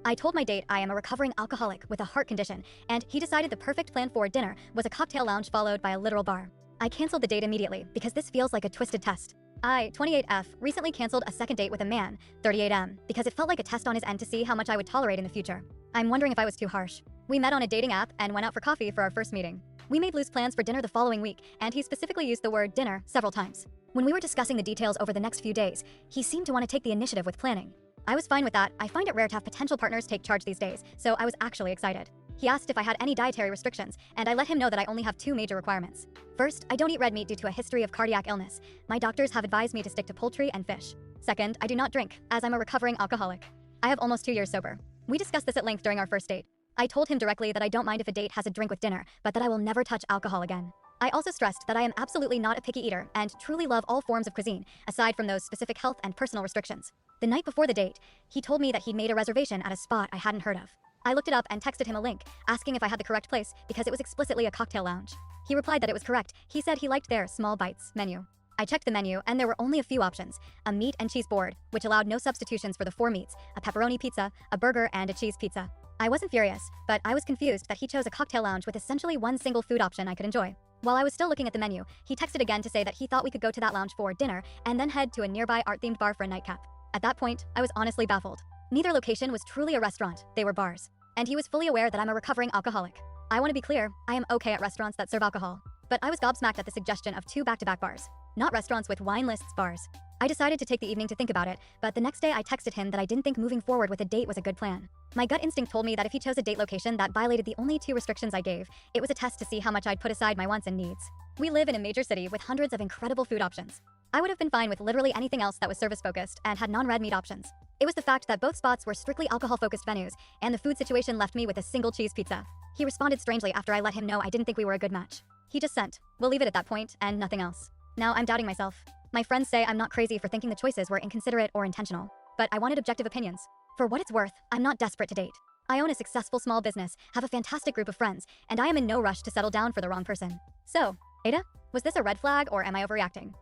I told my date I am a recovering alcoholic with a heart condition, and he decided the perfect plan for dinner was a cocktail lounge followed by a literal bar. I canceled the date immediately because this feels like a twisted test. I, 28F, recently canceled a second date with a man, 38M, because it felt like a test on his end to see how much I would tolerate in the future. I'm wondering if I was too harsh. We met on a dating app and went out for coffee for our first meeting. We made loose plans for dinner the following week, and he specifically used the word dinner several times. When we were discussing the details over the next few days, he seemed to want to take the initiative with planning. I was fine with that. I find it rare to have potential partners take charge these days, so I was actually excited. He asked if I had any dietary restrictions, and I let him know that I only have 2 major requirements. First, I don't eat red meat due to a history of cardiac illness. My doctors have advised me to stick to poultry and fish. Second, I do not drink, as I'm a recovering alcoholic. I have almost 2 years sober. We discussed this at length during our first date. I told him directly that I don't mind if a date has a drink with dinner, but that I will never touch alcohol again. I also stressed that I am absolutely not a picky eater and truly love all forms of cuisine, aside from those specific health and personal restrictions. The night before the date, he told me that he'd made a reservation at a spot I hadn't heard of. I looked it up and texted him a link, asking if I had the correct place because it was explicitly a cocktail lounge. He replied that it was correct. He said he liked their small bites menu. I checked the menu and there were only a few options: a meat and cheese board, which allowed no substitutions for the 4 meats, a pepperoni pizza, a burger, and a cheese pizza. I wasn't furious, but I was confused that he chose a cocktail lounge with essentially one single food option I could enjoy. While I was still looking at the menu, he texted again to say that he thought we could go to that lounge for dinner and then head to a nearby art-themed bar for a nightcap. At that point, I was honestly baffled. Neither location was truly a restaurant, they were bars. And he was fully aware that I'm a recovering alcoholic. I want to be clear, I am okay at restaurants that serve alcohol. But I was gobsmacked at the suggestion of 2 back-to-back bars, not restaurants with wine lists bars. I decided to take the evening to think about it, but the next day I texted him that I didn't think moving forward with a date was a good plan. My gut instinct told me that if he chose a date location that violated the only 2 restrictions I gave, it was a test to see how much I'd put aside my wants and needs. We live in a major city with hundreds of incredible food options. I would have been fine with literally anything else that was service-focused and had non-red meat options. It was the fact that both spots were strictly alcohol-focused venues, and the food situation left me with a single cheese pizza. He responded strangely after I let him know I didn't think we were a good match. He just sent, "We'll leave it at that point, and nothing else." Now I'm doubting myself. My friends say I'm not crazy for thinking the choices were inconsiderate or intentional. But I wanted objective opinions. For what it's worth, I'm not desperate to date. I own a successful small business, have a fantastic group of friends, and I am in no rush to settle down for the wrong person. So, Ada, was this a red flag or am I overreacting?